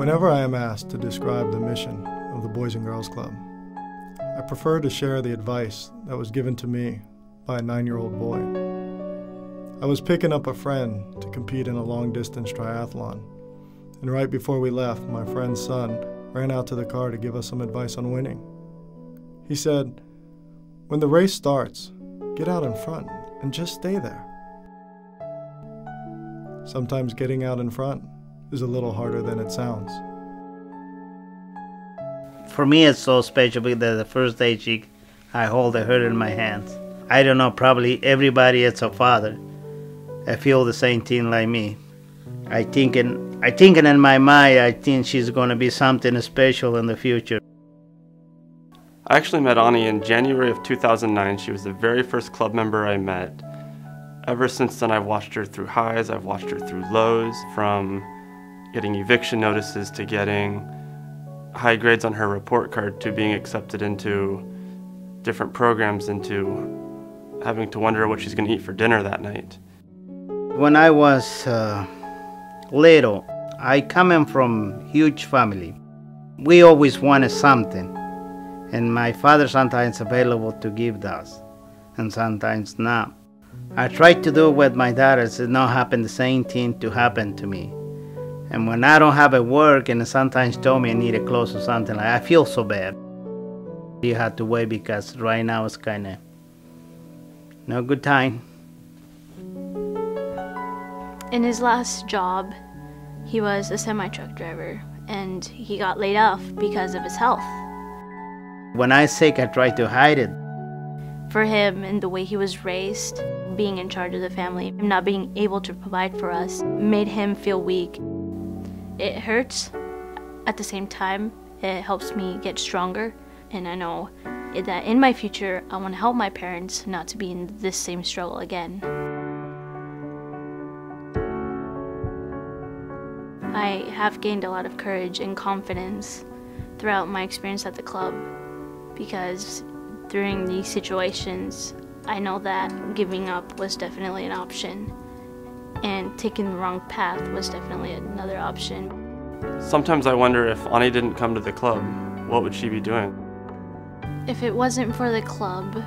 Whenever I am asked to describe the mission of the Boys and Girls Club, I prefer to share the advice that was given to me by a 9-year-old boy. I was picking up a friend to compete in a long-distance triathlon, and right before we left, my friend's son ran out to the car to give us some advice on winning. He said, "When the race starts, get out in front and just stay there." Sometimes getting out in front is a little harder than it sounds. For me, it's so special because the first day I hold her in my hands. I don't know, probably everybody is a father. I feel the same thing like me. I thinking in my mind, I think she's going to be something special in the future. I actually met Ani in January of 2009. She was the very first club member I met. Ever since then, I've watched her through highs, I've watched her through lows, from getting eviction notices to getting high grades on her report card to being accepted into different programs, into having to wonder what she's going to eat for dinner that night. When I was little, I come in from huge family. We always wanted something, and my father sometimes available to give us, and sometimes not. I tried to do with my dad, it did not happen the same thing to happen to me. And when I don't have a work and sometimes told me I need a clothes or something, I feel so bad. You have to wait because right now it's kind of no good time. In his last job, he was a semi-truck driver and he got laid off because of his health. When I'm sick, I try to hide it. For him and the way he was raised, being in charge of the family, and not being able to provide for us, made him feel weak. It hurts. At the same time, it helps me get stronger, and I know that in my future, I want to help my parents not to be in this same struggle again. I have gained a lot of courage and confidence throughout my experience at the club, because during these situations, I know that giving up was definitely an option, and taking the wrong path was definitely another option. Sometimes I wonder if Ani didn't come to the club, what would she be doing? If it wasn't for the club,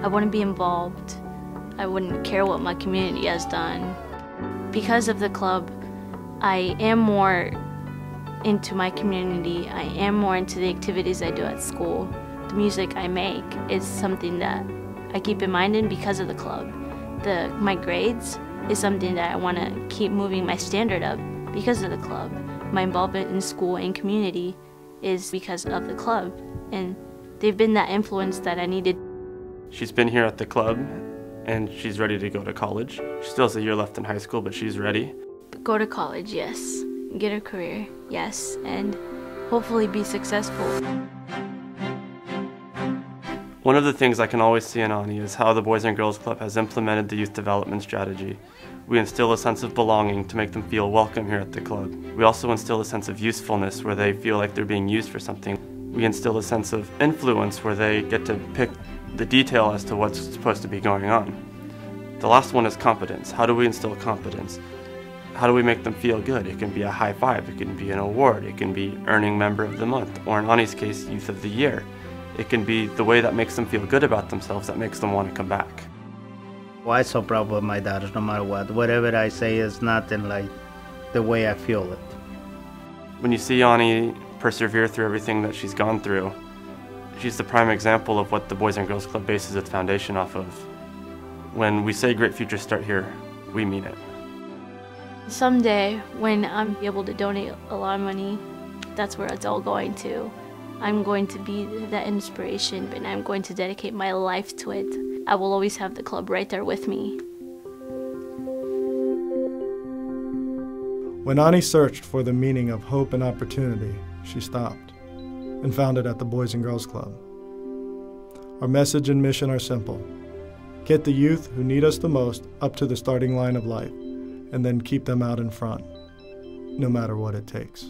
I wouldn't be involved. I wouldn't care what my community has done. Because of the club, I am more into my community. I am more into the activities I do at school. The music I make is something that I keep in mind, and because of the club. My grades is something that I want to keep moving my standard up because of the club. My involvement in school and community is because of the club, and they've been that influence that I needed. She's been here at the club, and she's ready to go to college. She still has a year left in high school, but she's ready. Go to college, yes. Get a career, yes, and hopefully be successful. One of the things I can always see in Ani is how the Boys and Girls Club has implemented the youth development strategy. We instill a sense of belonging to make them feel welcome here at the club. We also instill a sense of usefulness where they feel like they're being used for something. We instill a sense of influence where they get to pick the detail as to what's supposed to be going on. The last one is competence. How do we instill competence? How do we make them feel good? It can be a high five, it can be an award, it can be earning member of the month, or in Ani's case, youth of the year. It can be the way that makes them feel good about themselves that makes them want to come back. Why so proud of my daughters no matter what? Whatever I say is nothing like the way I feel it. When you see Ani persevere through everything that she's gone through, she's the prime example of what the Boys and Girls Club bases its foundation off of. When we say great futures start here, we mean it. Someday, when I'm able to donate a lot of money, that's where it's all going to. I'm going to be that inspiration, and I'm going to dedicate my life to it. I will always have the club right there with me. When Ani searched for the meaning of hope and opportunity, she stopped and found it at the Boys and Girls Club. Our message and mission are simple. Get the youth who need us the most up to the starting line of life, and then keep them out in front, no matter what it takes.